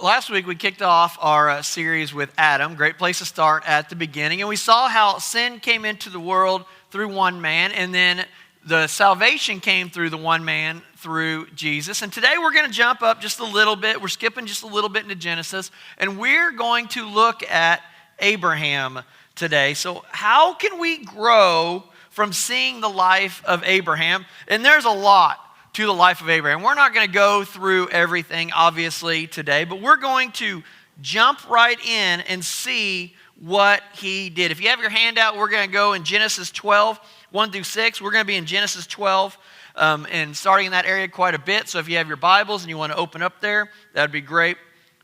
Last week we kicked off our series with Adam. Great place to start at the beginning. And we saw how sin came into the world through one man, and then the salvation came through the one man, through Jesus. And today we're going to jump up just a little bit. We're skipping just a little bit into Genesis, and we're going to look at Abraham today. So how can we grow from seeing the life of Abraham? And there's a lot to the life of Abraham. We're not going to go through everything, obviously, today, but we're going to jump right in and see what he did. If you have your handout, we're going to go in Genesis 12, 1 through 6. We're going to be in Genesis 12 and starting in that area quite a bit. So if you have your Bibles and you want to open up there, that would be great.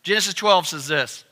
Genesis 12 says this: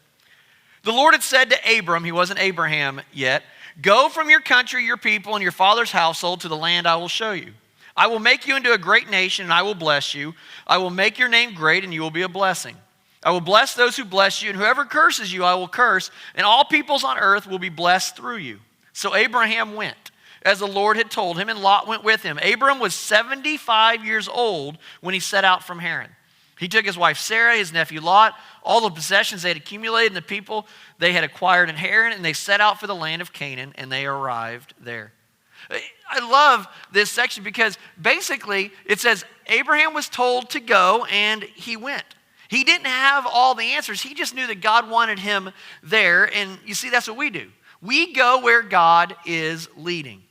"The Lord had said to Abram," he wasn't Abraham yet, "Go from your country, your people, and your father's household to the land I will show you. I will make you into a great nation, and I will bless you. I will make your name great, and you will be a blessing. I will bless those who bless you, and whoever curses you I will curse, and all peoples on earth will be blessed through you." So Abraham went, as the Lord had told him, and Lot went with him. Abram was 75 years old when he set out from Haran. He took his wife Sarah, his nephew Lot, all the possessions they had accumulated, and the people they had acquired in Haran, and they set out for the land of Canaan, and they arrived there. I love this section because basically it says Abraham was told to go and he went. He didn't have all the answers. He just knew that God wanted him there. And you see, that's what we do. We go where God is leading.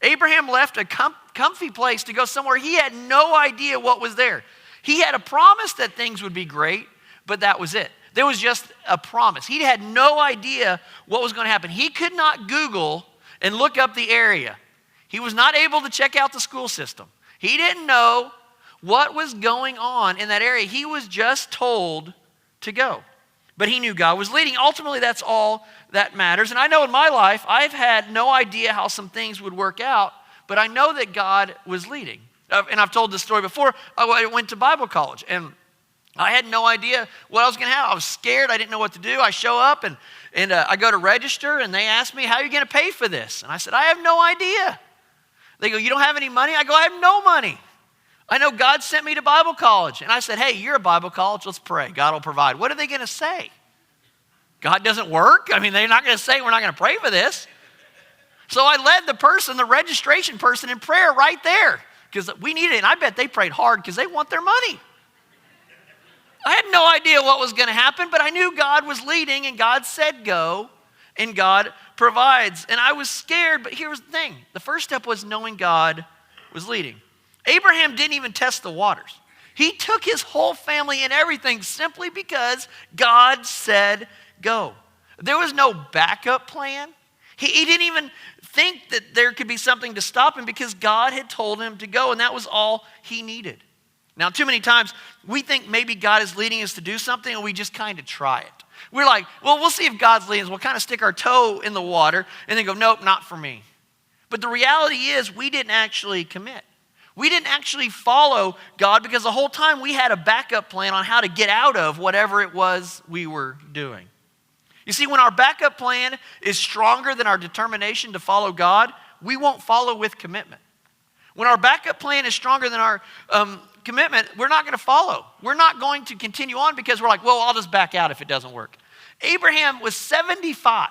Abraham left a comfy place to go somewhere he had no idea what was there. He had a promise that things would be great, but that was it. There was just a promise. He had no idea what was going to happen. He could not Google and look up the area. He was not able to check out the school system. He didn't know what was going on in that area. He was just told to go. But he knew God was leading. Ultimately, that's all that matters. And I know in my life, I've had no idea how some things would work out, but I know that God was leading. And I've told this story before. I went to Bible college, and I had no idea what I was going to have. I was scared. I didn't know what to do. I show up, and I go to register, and they ask me, "How are you going to pay for this?" And I said, "I have no idea." They go, "You don't have any money?" I go, "I have no money. I know God sent me to Bible college." And I said, "Hey, you're a Bible college. Let's pray. God will provide." What are they going to say? God doesn't work? I mean, they're not going to say, "We're not going to pray for this." So I led the registration person in prayer right there because we needed it. And I bet they prayed hard because they want their money. I had no idea what was going to happen, but I knew God was leading, and God said go, and God provides. And I was scared, but here's the thing. The first step was knowing God was leading. Abraham didn't even test the waters. He took his whole family and everything simply because God said go. There was no backup plan. He didn't even think that there could be something to stop him because God had told him to go, and that was all he needed. Now, too many times we think maybe God is leading us to do something and we just kind of try it. We're like, well, we'll see if God's leading us. We'll kind of stick our toe in the water and then go, "Nope, not for me." But the reality is we didn't actually commit. We didn't actually follow God because the whole time we had a backup plan on how to get out of whatever it was we were doing. You see, when our backup plan is stronger than our determination to follow God, we won't follow with commitment. When our backup plan is stronger than our commitment, we're not going to follow. We're not going to continue on because we're like, well, I'll just back out if it doesn't work. Abraham was 75,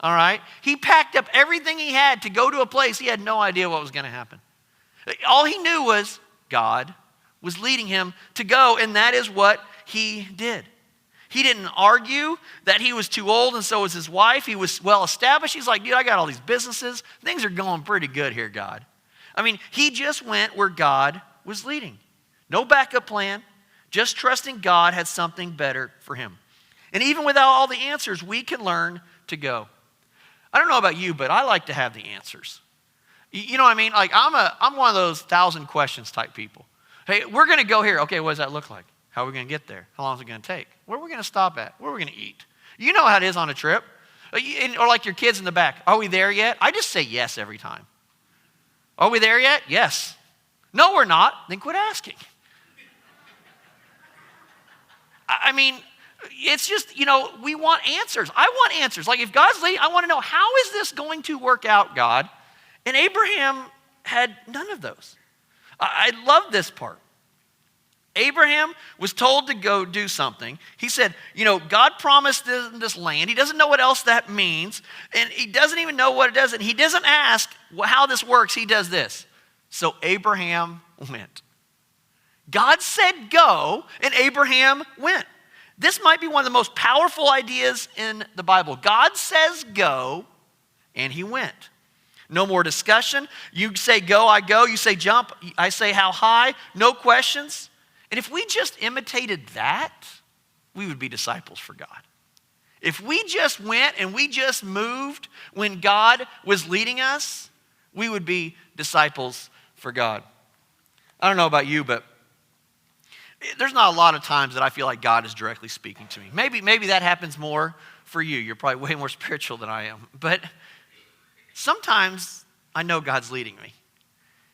all right? He packed up everything he had to go to a place he had no idea what was going to happen. All he knew was God was leading him to go, and that is what he did. He didn't argue that he was too old, and so was his wife. He was well established. He's like, "Dude, I got all these businesses. Things are going pretty good here, God." I mean, he just went where God was leading. No backup plan, just trusting God had something better for him. And even without all the answers, we can learn to go. I don't know about you, but I like to have the answers. You know what I mean? Like I'm one of those 1,000 questions type people. Hey, we're going to go here. Okay, what does that look like? How are we going to get there? How long is it going to take? Where are we going to stop at? Where are we going to eat? You know how it is on a trip. Or like your kids in the back. Are we there yet? I just say yes every time. Are we there yet? Yes. No, we're not. Then quit asking. I mean, it's just, we want answers. I want answers. Like if God's leading, I want to know, how is this going to work out, God? And Abraham had none of those. I love this part. Abraham was told to go do something. He said, God promised this land. He doesn't know what else that means. And he doesn't even know what it does. And he doesn't ask how this works. He does this. So Abraham went. God said go, and Abraham went. This might be one of the most powerful ideas in the Bible. God says go, and he went. No more discussion. You say go, I go. You say jump, I say how high. No questions. And if we just imitated that, we would be disciples for God. If we just went and we just moved when God was leading us, we would be disciples for God. I don't know about you, but there's not a lot of times that I feel like God is directly speaking to me. Maybe that happens more for you. You're probably way more spiritual than I am. But sometimes I know God's leading me.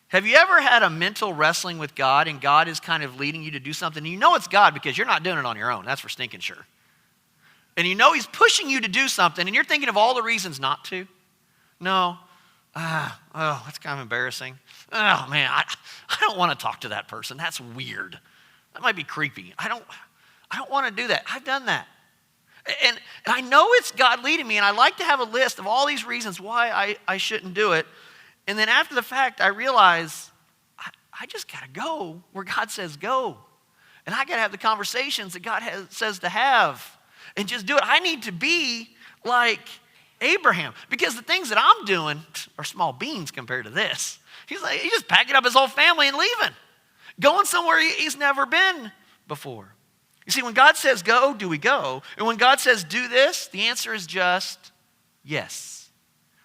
Have you ever had a mental wrestling with God and God is kind of leading you to do something? And you know it's God because you're not doing it on your own. That's for stinking sure. And you know he's pushing you to do something and you're thinking of all the reasons not to. No. That's kind of embarrassing. Oh, man, I don't want to talk to that person. That's weird. That might be creepy. I don't want to do that. I've done that. And I know it's God leading me, and I like to have a list of all these reasons why I shouldn't do it. And then after the fact, I realize I just got to go where God says go. And I got to have the conversations that God says to have and just do it. I need to be like Abraham because the things that I'm doing are small beans compared to this. He's just packing up his whole family and leaving, going somewhere he's never been before. You see, when God says go, do we go? And when God says do this, the answer is just yes.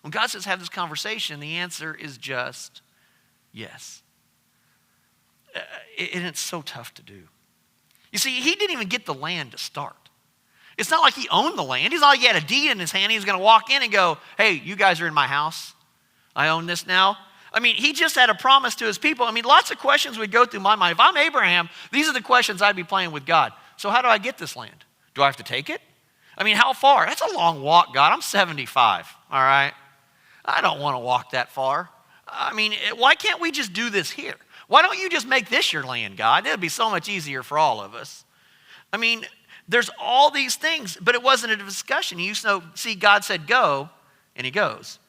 When God says have this conversation, the answer is just yes. And it's so tough to do. You see, he didn't even get the land to start. It's not like he owned the land. He's not like he had a deed in his hand. He was going to walk in and go, hey, you guys are in my house. I own this now. I mean, he just had a promise to his people. I mean, lots of questions would go through my mind. If I'm Abraham, these are the questions I'd be playing with God. So how do I get this land? Do I have to take it? I mean, how far? That's a long walk, God. I'm 75, all right? I don't want to walk that far. I mean, why can't we just do this here? Why don't you just make this your land, God? It would be so much easier for all of us. I mean, there's all these things, but it wasn't a discussion. You see, God said go, and he goes.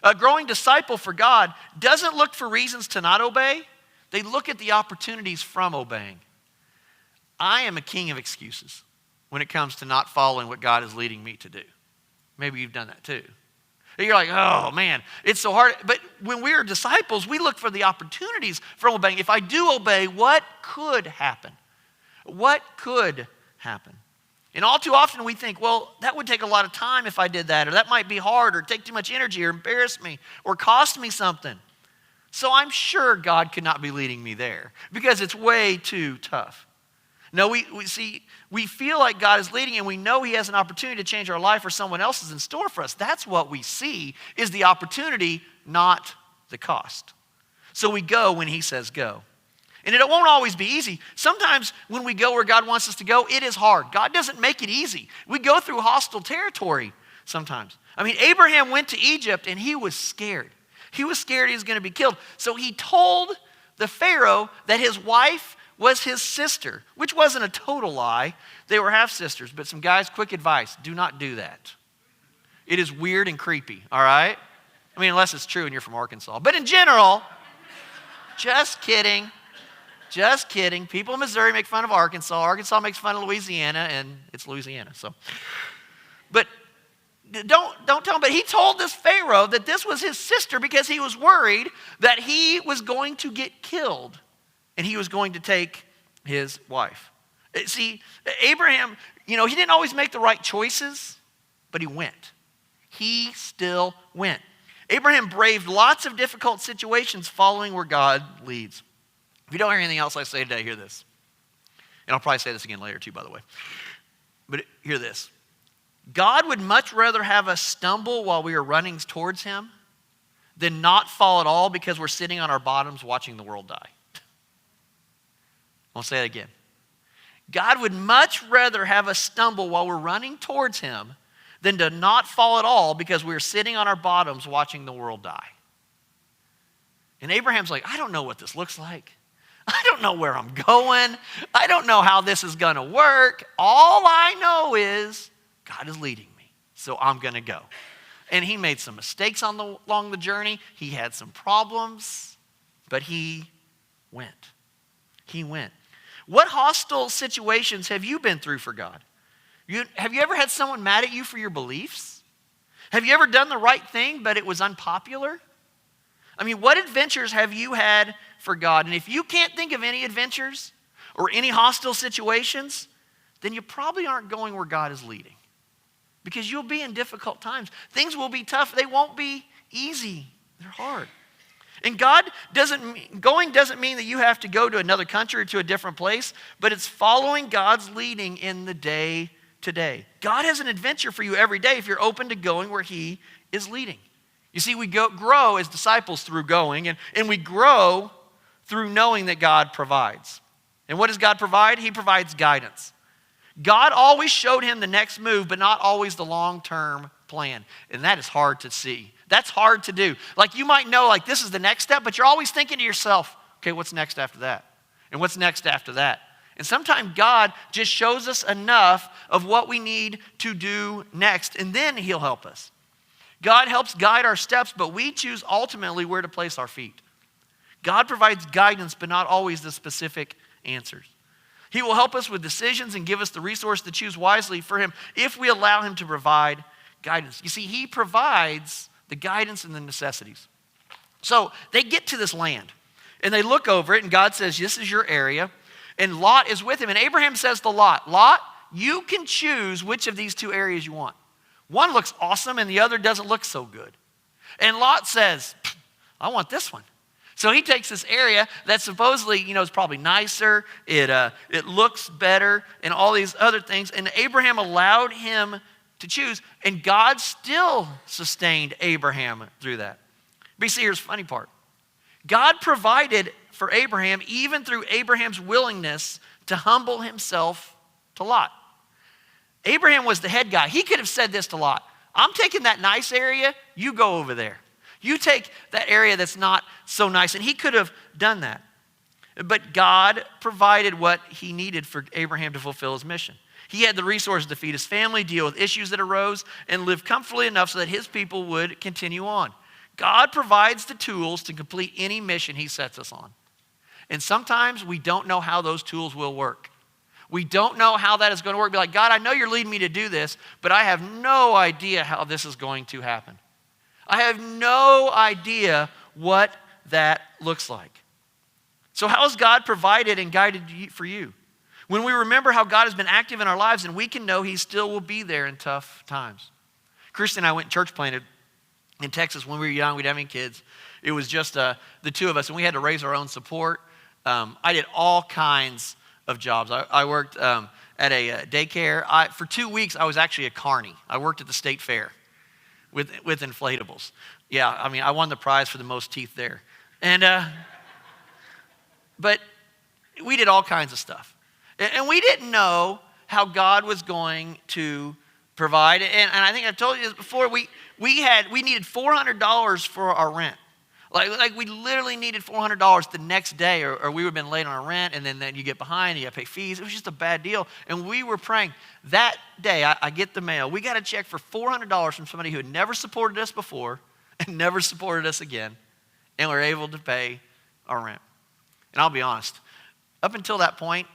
A growing disciple for God doesn't look for reasons to not obey. They look at the opportunities from obeying. I am a king of excuses when it comes to not following what God is leading me to do. Maybe you've done that too. You're like, oh man, it's so hard. But when we are disciples, we look for the opportunities from obeying. If I do obey, what could happen? What could happen? And all too often we think, well, that would take a lot of time if I did that, or that might be hard, or take too much energy, or embarrass me, or cost me something. So I'm sure God could not be leading me there because it's way too tough. No, we feel like God is leading and we know he has an opportunity to change our life or someone else is in store for us. That's what we see is the opportunity, not the cost. So we go when he says go. And it won't always be easy. Sometimes when we go where God wants us to go, it is hard. God doesn't make it easy. We go through hostile territory sometimes. I mean, Abraham went to Egypt and he was scared. He was scared he was going to be killed. So he told the Pharaoh that his wife was his sister, which wasn't a total lie. They were half-sisters. But some guys, quick advice, do not do that. It is weird and creepy, all right? I mean, unless it's true and you're from Arkansas. But in general, just kidding. Just kidding. People in Missouri make fun of Arkansas. Arkansas makes fun of Louisiana, and it's Louisiana. So, but don't tell him. But he told this Pharaoh that this was his sister because he was worried that he was going to get killed and he was going to take his wife. See, Abraham, he didn't always make the right choices, but he went. He still went. Abraham braved lots of difficult situations following where God leads. If you don't hear anything else I say today, hear this. And I'll probably say this again later too, by the way. But hear this. God would much rather have us stumble while we are running towards him than not fall at all because we're sitting on our bottoms watching the world die. I'll say it again. God would much rather have us stumble while we're running towards him than to not fall at all because we're sitting on our bottoms watching the world die. And Abraham's like, I don't know what this looks like. I don't know where I'm going. I don't know how this is going to work. All I know is God is leading me, so I'm going to go. And he made some mistakes along the journey. He had some problems, but he went. He went. What hostile situations have you been through for God? Have you ever had someone mad at you for your beliefs? Have you ever done the right thing, but it was unpopular? I mean, what adventures have you had for God? And if you can't think of any adventures or any hostile situations, then you probably aren't going where God is leading. Because you'll be in difficult times. Things will be tough. They won't be easy. They're hard. And going doesn't mean that you have to go to another country or to a different place, but it's following God's leading in the day to day. God has an adventure for you every day if you're open to going where he is leading. You see, we grow as disciples through going, and we grow through knowing that God provides. And what does God provide? He provides guidance. God always showed him the next move, but not always the long-term plan. And that is hard to see. That's hard to do. Like you might know, like this is the next step, but you're always thinking to yourself, okay, what's next after that? And what's next after that? And sometimes God just shows us enough of what we need to do next, and then he'll help us. God helps guide our steps, but we choose ultimately where to place our feet. God provides guidance, but not always the specific answers. He will help us with decisions and give us the resource to choose wisely for him if we allow him to provide guidance. You see, he provides the guidance and the necessities. So they get to this land, and they look over it, and God says, this is your area, and Lot is with him. And Abraham says to Lot, Lot, you can choose which of these two areas you want. One looks awesome and the other doesn't look so good. And Lot says, I want this one. So he takes this area that supposedly, is probably nicer, it looks better, and all these other things. And Abraham allowed him to choose, and God still sustained Abraham through that. But you see, here's the funny part. God provided for Abraham even through Abraham's willingness to humble himself to Lot. Abraham was the head guy. He could have said this to Lot. I'm taking that nice area, you go over there. You take that area that's not so nice. And he could have done that. But God provided what he needed for Abraham to fulfill his mission. He had the resources to feed his family, deal with issues that arose, and live comfortably enough so that his people would continue on. God provides the tools to complete any mission he sets us on. And sometimes we don't know how those tools will work. We don't know how that is going to work. Be like, God, I know you're leading me to do this, but I have no idea how this is going to happen. I have no idea what that looks like. So how has God provided and guided for you? When we remember how God has been active in our lives, and we can know he still will be there in tough times. Christy and I went church planted in Texas when we were young. We didn't have any kids. It was just the two of us, and we had to raise our own support. I did all kinds of jobs. I worked at a daycare. For 2 weeks, I was actually a carny. I worked at the state fair with inflatables. Yeah, I won the prize for the most teeth there. And but we did all kinds of stuff. And we didn't know how God was going to provide. And I think I've told you this before, we needed $400 for our rent. Like we literally needed $400 the next day, or we would have been late on our rent, and then you get behind, you got to pay fees. It was just a bad deal. And we were praying. That day, I get the mail. We got a check for $400 from somebody who had never supported us before and never supported us again, and we were able to pay our rent. And I'll be honest, up until that point,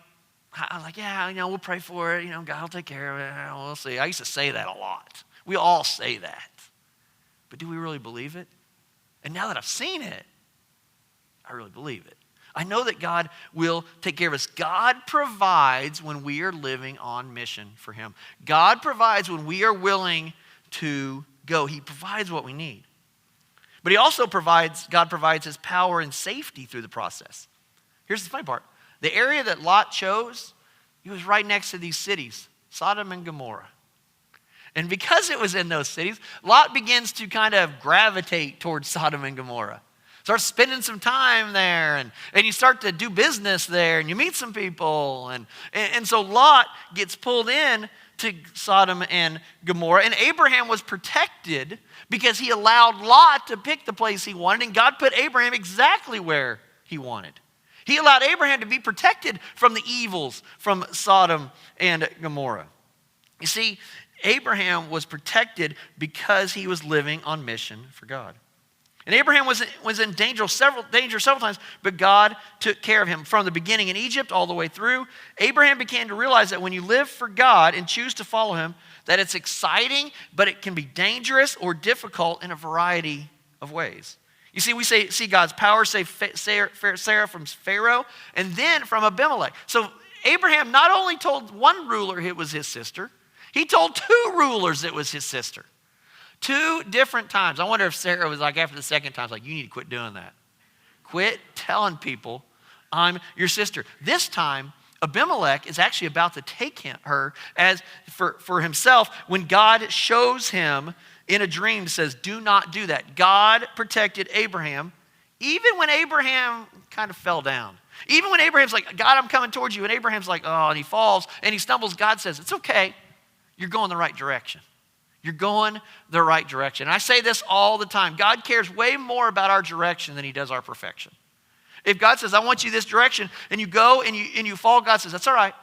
I was like, yeah, we'll pray for it. God will take care of it. We'll see. I used to say that a lot. We all say that. But do we really believe it? And now that I've seen it, I really believe it. I know that God will take care of us. God provides when we are living on mission for him. God provides when we are willing to go. He provides what we need. But he also God provides his power and safety through the process. Here's the funny part. The area that Lot chose, it was right next to these cities, Sodom and Gomorrah. And because it was in those cities, Lot begins to kind of gravitate towards Sodom and Gomorrah. Start spending some time there, and you start to do business there, and you meet some people. And so Lot gets pulled in to Sodom and Gomorrah. And Abraham was protected because he allowed Lot to pick the place he wanted, and God put Abraham exactly where he wanted. He allowed Abraham to be protected from the evils from Sodom and Gomorrah. You see, Abraham was protected because he was living on mission for God. And Abraham was in danger several times, but God took care of him from the beginning in Egypt all the way through. Abraham began to realize that when you live for God and choose to follow him, that it's exciting, but it can be dangerous or difficult in a variety of ways. You see, we see God's power save Sarah from Pharaoh and then from Abimelech. So Abraham not only told one ruler it was his sister, he told two rulers it was his sister. 2 different times. I wonder if Sarah was like, after the second time, like, you need to quit doing that. Quit telling people I'm your sister. This time, Abimelech is actually about to take her as for himself when God shows him in a dream, says, do not do that. God protected Abraham even when Abraham kind of fell down. Even when Abraham's like, God, I'm coming towards you. And Abraham's like, oh, and he falls and he stumbles. God says, it's okay. You're going the right direction. You're going the right direction. And I say this all the time. God cares way more about our direction than he does our perfection. If God says, I want you this direction, and you go and you fall, God says, that's all right.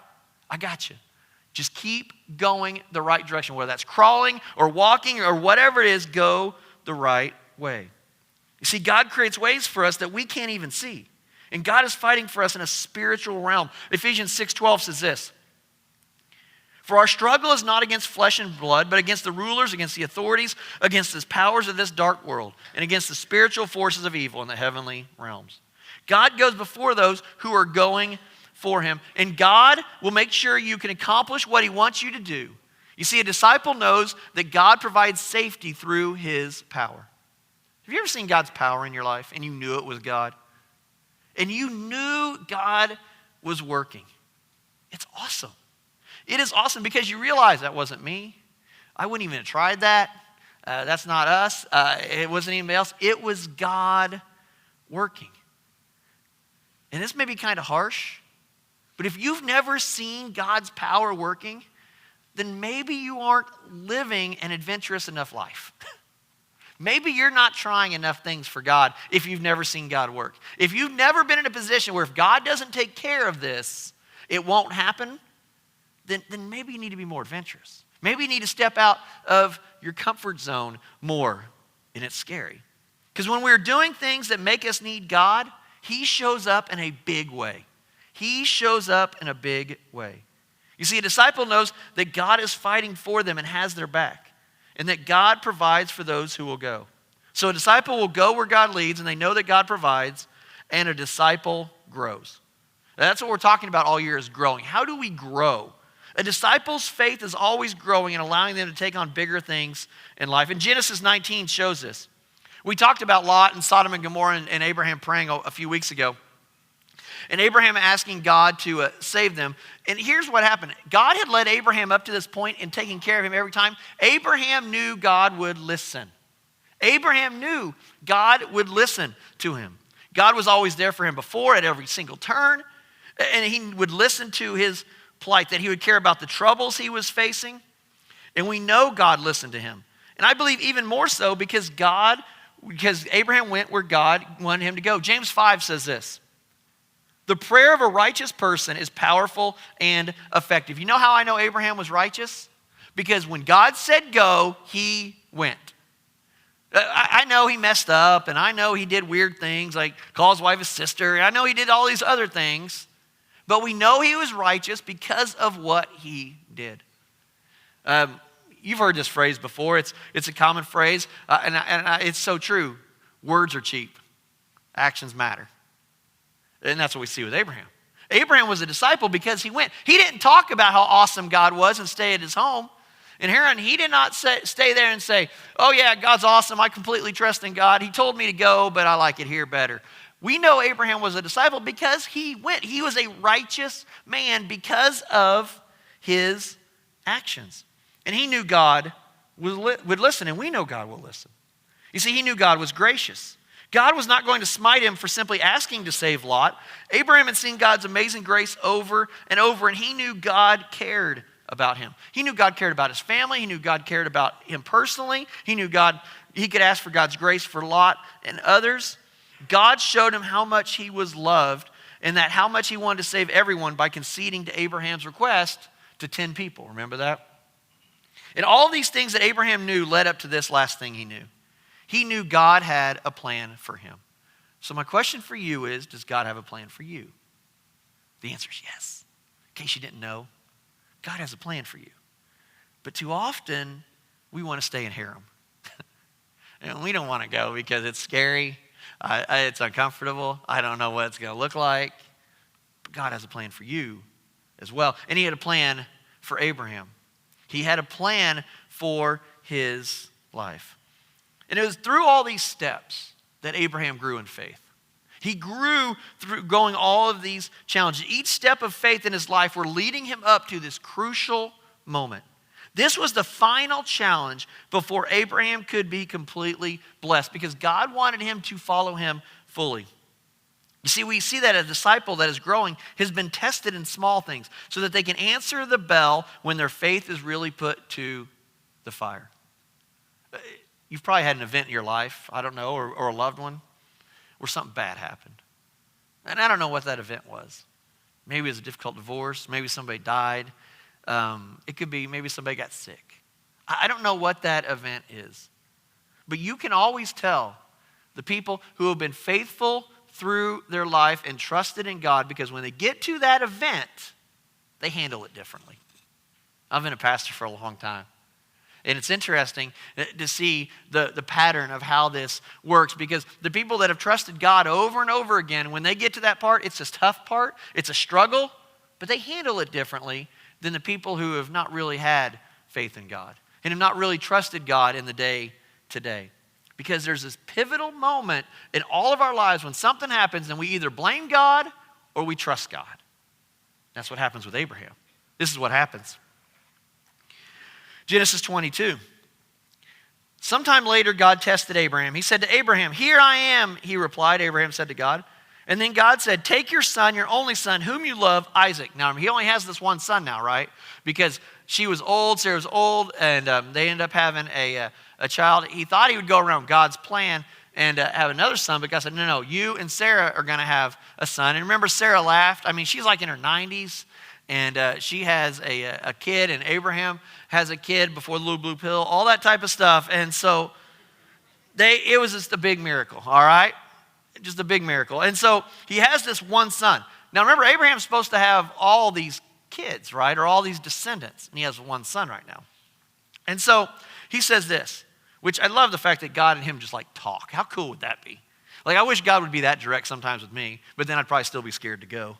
I got you. Just keep going the right direction. Whether that's crawling or walking or whatever it is, go the right way. You see, God creates ways for us that we can't even see. And God is fighting for us in a spiritual realm. Ephesians 6:12 says this. For our struggle is not against flesh and blood, but against the rulers, against the authorities, against the powers of this dark world, and against the spiritual forces of evil in the heavenly realms. God goes before those who are going for him, and God will make sure you can accomplish what he wants you to do. You see, a disciple knows that God provides safety through his power. Have you ever seen God's power in your life and you knew it was God? And you knew God was working. It's awesome. It is awesome because you realize that wasn't me. I wouldn't even have tried that. That's not us. It wasn't anybody else. It was God working. And this may be kind of harsh, but if you've never seen God's power working, then maybe you aren't living an adventurous enough life. Maybe you're not trying enough things for God if you've never seen God work. If you've never been in a position where if God doesn't take care of this, it won't happen, then maybe you need to be more adventurous. Maybe you need to step out of your comfort zone more, and it's scary. Because when we're doing things that make us need God, he shows up in a big way. He shows up in a big way. You see, a disciple knows that God is fighting for them and has their back, and that God provides for those who will go. So a disciple will go where God leads, and they know that God provides, and a disciple grows. That's what we're talking about all year is growing. How do we grow? A disciple's faith is always growing and allowing them to take on bigger things in life. And Genesis 19 shows this. We talked about Lot and Sodom and Gomorrah and Abraham praying a few weeks ago. And Abraham asking God to save them. And here's what happened. God had led Abraham up to this point and taking care of him every time. Abraham knew God would listen. Abraham knew God would listen to him. God was always there for him before at every single turn. And he would listen to his plight, that he would care about the troubles he was facing. And we know God listened to him. And I believe even more so because Abraham went where God wanted him to go. James 5 says this. The prayer of a righteous person is powerful and effective. You know how I know Abraham was righteous? Because when God said go, he went. I know he messed up, and I know he did weird things like call his wife a sister. I know he did all these other things. But we know he was righteous because of what he did. You've heard this phrase before. It's a common phrase, and it's so true. Words are cheap. Actions matter. And that's what we see with Abraham. Abraham was a disciple because he went. He didn't talk about how awesome God was and stay at his home. In Haran, he did not stay there and say, oh yeah, God's awesome. I completely trust in God. He told me to go, but I like it here better. We know Abraham was a disciple because he went. He was a righteous man because of his actions. And he knew God would listen, and we know God will listen. You see, he knew God was gracious. God was not going to smite him for simply asking to save Lot. Abraham had seen God's amazing grace over and over, and he knew God cared about him. He knew God cared about his family. He knew God cared about him personally. He knew he could ask for God's grace for Lot and others. God showed him how much he was loved, and that how much he wanted to save everyone by conceding to Abraham's request to 10 people. Remember that? And all these things that Abraham knew led up to this last thing he knew. He knew God had a plan for him. So my question for you is, does God have a plan for you? The answer is yes. In case you didn't know, God has a plan for you. But too often, we want to stay in harem. And we don't want to go because it's scary. It's uncomfortable. I don't know what it's going to look like. But God has a plan for you as well. And he had a plan for Abraham. He had a plan for his life. And it was through all these steps that Abraham grew in faith. He grew through going all of these challenges. Each step of faith in his life were leading him up to this crucial moment. This was the final challenge before Abraham could be completely blessed because God wanted him to follow him fully. You see, we see that a disciple that is growing has been tested in small things so that they can answer the bell when their faith is really put to the fire. You've probably had an event in your life, I don't know, or a loved one, where something bad happened. And I don't know what that event was. Maybe it was a difficult divorce. Maybe somebody died. It could be maybe somebody got sick. I don't know what that event is. But you can always tell the people who have been faithful through their life and trusted in God because when they get to that event, they handle it differently. I've been a pastor for a long time. And it's interesting to see the pattern of how this works because the people that have trusted God over and over again, when they get to that part, it's a tough part, it's a struggle, but they handle it differently than the people who have not really had faith in God and have not really trusted God in the day to day. Because there's this pivotal moment in all of our lives when something happens and we either blame God or we trust God. That's what happens with Abraham. This is what happens. Genesis 22. Sometime later, God tested Abraham. He said to Abraham, "Here I am," he replied. Abraham said to God. And then God said, "Take your son, your only son, whom you love, Isaac." Now, he only has this one son now, right? Because she was old, Sarah was old, and they ended up having a child. He thought he would go around God's plan and have another son, but God said, no, you and Sarah are going to have a son. And remember, Sarah laughed. I mean, she's like in her 90s, and she has a kid, and Abraham has a kid before the little blue pill, all that type of stuff. And so it was just a big miracle, all right? Just a big miracle. And so he has this one son. Now remember, Abraham's supposed to have all these kids, right? Or all these descendants. And he has one son right now. And so he says this, which I love the fact that God and him just like talk. How cool would that be? Like I wish God would be that direct sometimes with me, but then I'd probably still be scared to go.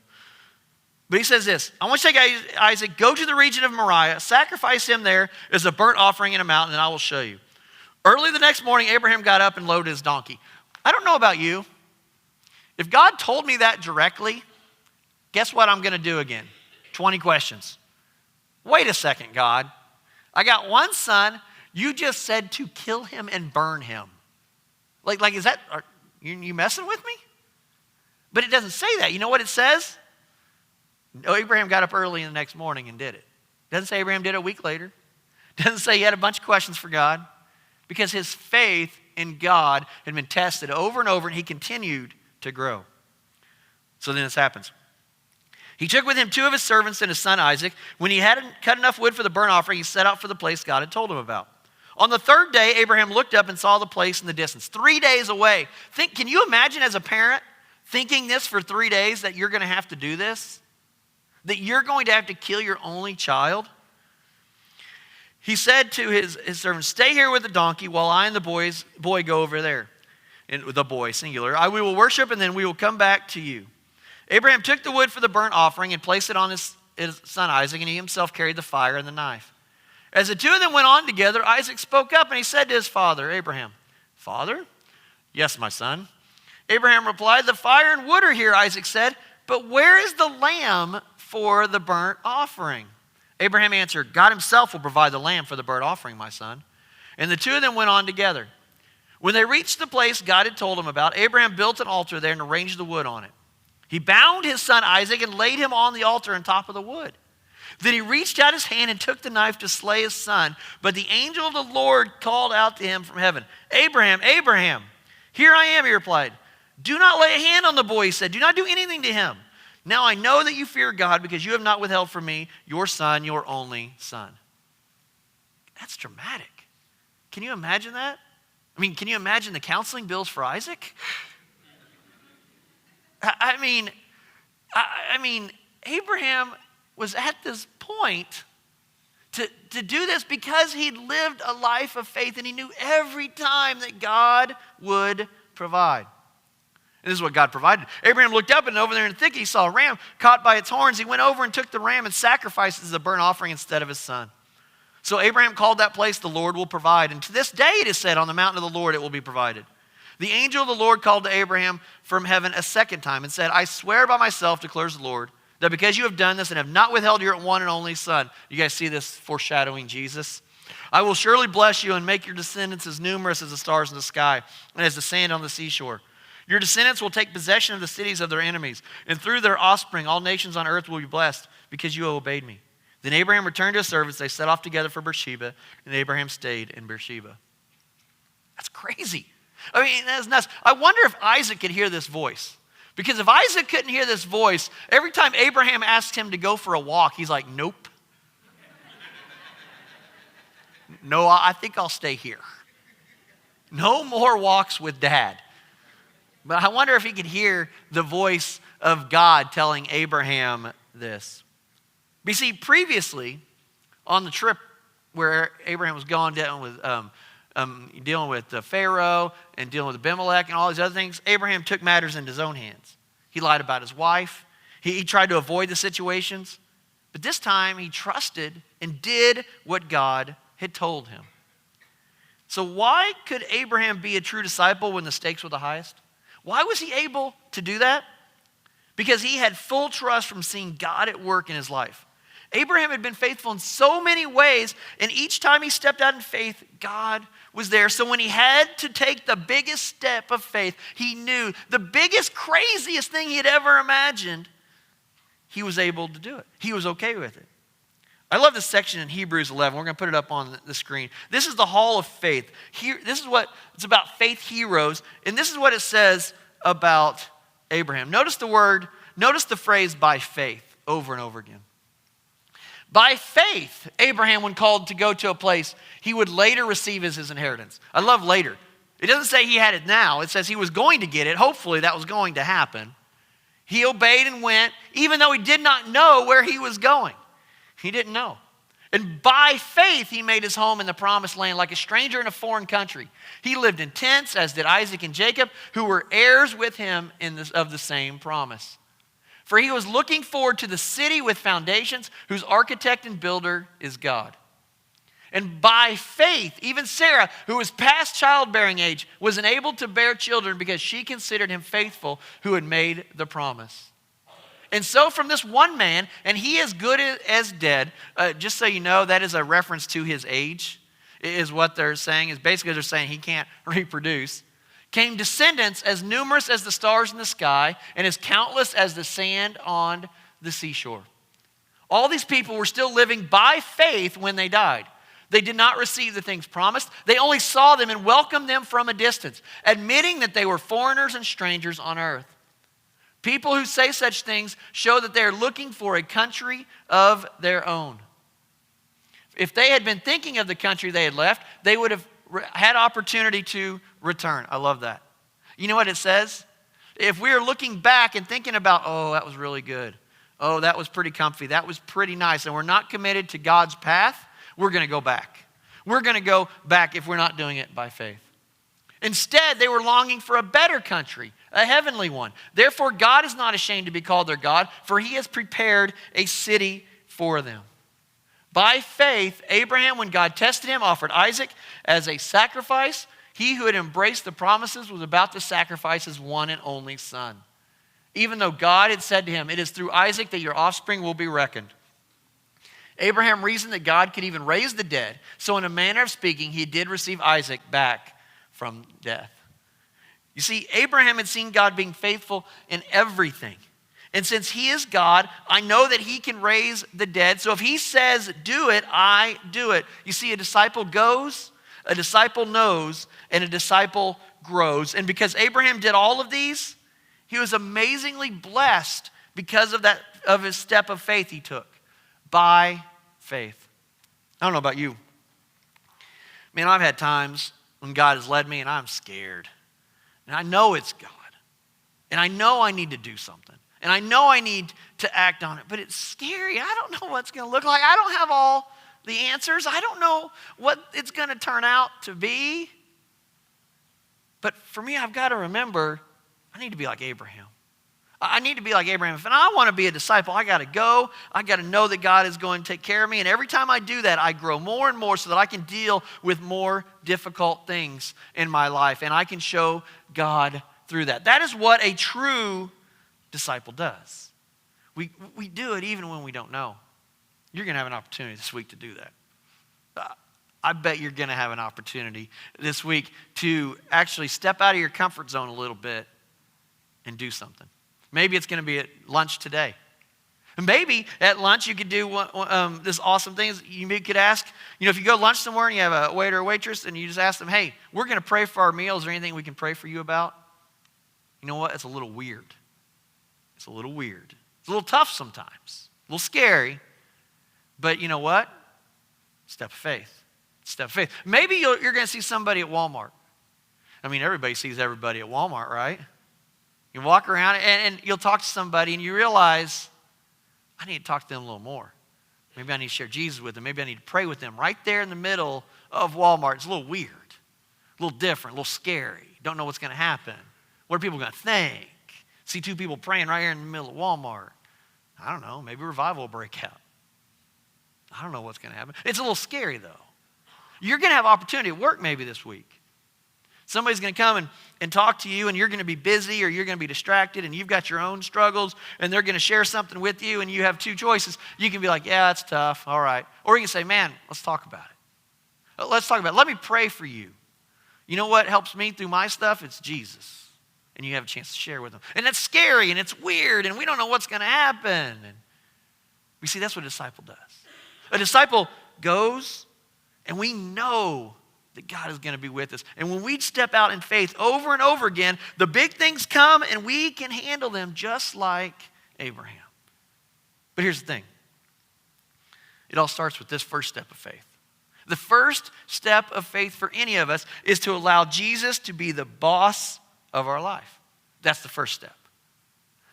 But he says this, "I want you to take Isaac, go to the region of Moriah, sacrifice him there as a burnt offering in a mountain, and I will show you." Early the next morning, Abraham got up and loaded his donkey. I don't know about you. If God told me that directly, guess what I'm going to do again? 20 questions. Wait a second, God. I got one son. You just said to kill him and burn him. Like is that, are you messing with me? But it doesn't say that. You know what it says? No, Abraham got up early in the next morning and did it. Doesn't say Abraham did it a week later. Doesn't say he had a bunch of questions for God. Because his faith in God had been tested over and over, and he continued to grow. So then this happens. He took with him 2 of his servants and his son Isaac. When he hadn't cut enough wood for the burnt offering, he set out for the place God had told him about. On the 3rd day, Abraham looked up and saw the place in the distance, 3 days away. Can you imagine as a parent thinking this for 3 days, that you're going to have to do this? That you're going to have to kill your only child? He said to his servants, "Stay here with the donkey while I and the boy go over there." And the boy, singular. "We will worship and then we will come back to you." Abraham took the wood for the burnt offering and placed it on his son Isaac, and he himself carried the fire and the knife. As the 2 of them went on together, Isaac spoke up and he said to his father, Abraham, "Father?" "Yes, my son." Abraham replied, "The fire and wood are here," Isaac said, "but where is the lamb for the burnt offering?" Abraham answered, "God himself will provide the lamb for the burnt offering, my son." And the 2 of them went on together. When they reached the place God had told him about, Abraham built an altar there and arranged the wood on it. He bound his son Isaac and laid him on the altar on top of the wood. Then he reached out his hand and took the knife to slay his son. But the angel of the Lord called out to him from heaven, "Abraham, Abraham." "Here I am," he replied. "Do not lay a hand on the boy," he said. "Do not do anything to him. Now I know that you fear God because you have not withheld from me your son, your only son. That's dramatic. Can you imagine that? I mean, can you imagine the counseling bills for Isaac? I mean, Abraham was at this point to do this because he'd lived a life of faith and he knew every time that God would provide. And this is what God provided. Abraham looked up and over there in the thicket he saw a ram caught by its horns. He went over and took the ram and sacrificed it as a burnt offering instead of his son. So Abraham called that place, the Lord will provide. And to this day it is said, on the mountain of the Lord it will be provided. The angel of the Lord called to Abraham from heaven a second time and said, I swear by myself, declares the Lord, that because you have done this and have not withheld your one and only son. You guys see this foreshadowing Jesus? I will surely bless you and make your descendants as numerous as the stars in the sky and as the sand on the seashore. Your descendants will take possession of the cities of their enemies, and through their offspring all nations on earth will be blessed because you have obeyed me. Then Abraham returned to his servants. They set off together for Beersheba, and Abraham stayed in Beersheba. That's crazy. I mean, that's nuts. I wonder if Isaac could hear this voice. Because if Isaac couldn't hear this voice, every time Abraham asked him to go for a walk, he's like, nope. No, I think I'll stay here. No more walks with Dad. But I wonder if he could hear the voice of God telling Abraham this. But you see, previously, on the trip where Abraham was going dealing with Pharaoh and dealing with Abimelech and all these other things, Abraham took matters into his own hands. He lied about his wife. He tried to avoid the situations. But this time, he trusted and did what God had told him. So why could Abraham be a true disciple when the stakes were the highest? Why was he able to do that? Because he had full trust from seeing God at work in his life. Abraham had been faithful in so many ways, and each time he stepped out in faith, God was there. So when he had to take the biggest step of faith, he knew the biggest, craziest thing he had ever imagined, he was able to do it. He was okay with it. I love this section in Hebrews 11. We're going to put it up on the screen. This is the hall of faith. This is what it's about, faith heroes, and this is what it says about Abraham. Notice the phrase by faith over and over again. By faith, Abraham, when called to go to a place he would later receive as his inheritance. I love later. It doesn't say he had it now. It says he was going to get it. Hopefully that was going to happen. He obeyed and went, even though he did not know where he was going. He didn't know. And by faith, he made his home in the promised land like a stranger in a foreign country. He lived in tents, as did Isaac and Jacob, who were heirs with him of the same promise. For he was looking forward to the city with foundations, whose architect and builder is God. And by faith, even Sarah, who was past childbearing age, was enabled to bear children because she considered him faithful who had made the promise. And so from this one man, and he is good as dead, just so you know, that is a reference to his age, is what they're saying. Is basically they're saying he can't reproduce. Came descendants as numerous as the stars in the sky and as countless as the sand on the seashore. All these people were still living by faith when they died. They did not receive the things promised. They only saw them and welcomed them from a distance, admitting that they were foreigners and strangers on earth. People who say such things show that they are looking for a country of their own. If they had been thinking of the country they had left, they would have had opportunity to return. I love that. You know what it says? If we are looking back and thinking about, oh, that was really good. Oh, that was pretty comfy. That was pretty nice. And we're not committed to God's path, we're going to go back. We're going to go back if we're not doing it by faith. Instead, they were longing for a better country, a heavenly one. Therefore, God is not ashamed to be called their God, for he has prepared a city for them. By faith, Abraham, when God tested him, offered Isaac as a sacrifice. He who had embraced the promises was about to sacrifice his one and only son. Even though God had said to him, it is through Isaac that your offspring will be reckoned. Abraham reasoned that God could even raise the dead. So in a manner of speaking, he did receive Isaac back from death. You see, Abraham had seen God being faithful in everything. And since he is God, I know that he can raise the dead. So if he says, do it, I do it. You see, a disciple goes, a disciple knows, and a disciple grows. And because Abraham did all of these, he was amazingly blessed because of his step of faith he took. By faith. I don't know about you. Man, I've had times when God has led me and I'm scared. And I know it's God. And I know I need to do something. And I know I need to act on it. But it's scary. I don't know what it's going to look like. I don't have all the answers. I don't know what it's going to turn out to be. But for me, I've got to remember, I need to be like Abraham. I need to be like Abraham. If I want to be a disciple, I got to go. I got to know that God is going to take care of me. And every time I do that, I grow more and more so that I can deal with more difficult things in my life. And I can show God through that. That is what a true disciple does. We do it even when we don't know. You're going to have an opportunity this week to do that. I bet you're going to have an opportunity this week to actually step out of your comfort zone a little bit and do something. Maybe it's going to be at lunch today. And maybe at lunch you could do this awesome thing. You could ask, if you go to lunch somewhere and you have a waiter or waitress and you just ask them, hey, we're going to pray for our meals. Is there anything we can pray for you about? You know what? It's a little weird. It's a little weird. It's a little tough sometimes. A little scary. But you know what? Step of faith. Step of faith. Maybe you're going to see somebody at Walmart. I mean, everybody sees everybody at Walmart, right? You walk around and you'll talk to somebody and you realize, I need to talk to them a little more. Maybe I need to share Jesus with them. Maybe I need to pray with them right there in the middle of Walmart. It's a little weird, a little different, a little scary. Don't know what's going to happen. What are people going to think? See two people praying right here in the middle of Walmart. I don't know. Maybe revival will break out. I don't know what's going to happen. It's a little scary, though. You're going to have opportunity at work maybe this week. Somebody's going to come and talk to you, and you're going to be busy or you're going to be distracted, and you've got your own struggles, and they're going to share something with you, and you have two choices. You can be like, yeah, it's tough, all right. Or you can say, man, let's talk about it. Let's talk about it. Let me pray for you. You know what helps me through my stuff? It's Jesus. And you have a chance to share with them. And it's scary, and it's weird, and we don't know what's going to happen. And we see that's what a disciple does. A disciple goes, and we know that God is going to be with us. And when we step out in faith over and over again, the big things come and we can handle them just like Abraham. But here's the thing. It all starts with this first step of faith. The first step of faith for any of us is to allow Jesus to be the boss of our life. That's the first step.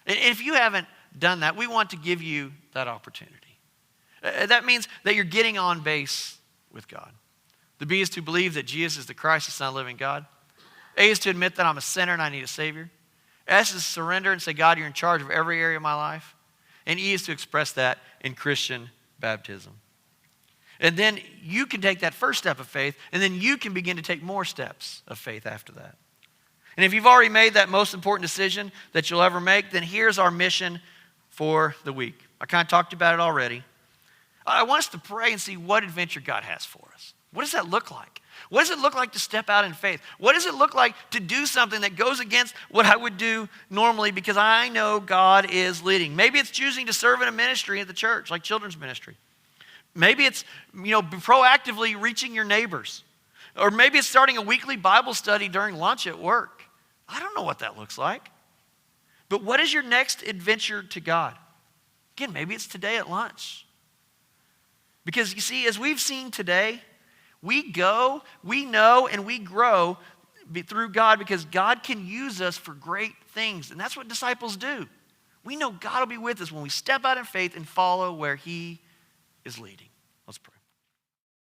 And if you haven't done that, we want to give you that opportunity. That means that you're getting on base with God. The B is to believe that Jesus is the Christ, the Son of the living God. A is to admit that I'm a sinner and I need a Savior. S is to surrender and say, God, you're in charge of every area of my life. And E is to express that in Christian baptism. And then you can take that first step of faith, and then you can begin to take more steps of faith after that. And if you've already made that most important decision that you'll ever make, then here's our mission for the week. I kind of talked about it already. I want us to pray and see what adventure God has for us. What does that look like? What does it look like to step out in faith? What does it look like to do something that goes against what I would do normally because I know God is leading? Maybe it's choosing to serve in a ministry at the church, like children's ministry. Maybe it's, proactively reaching your neighbors. Or maybe it's starting a weekly Bible study during lunch at work. I don't know what that looks like. But what is your next adventure to God? Again, maybe it's today at lunch. Because you see, as we've seen today, we go, we know, and we grow through God because God can use us for great things. And that's what disciples do. We know God will be with us when we step out in faith and follow where He is leading.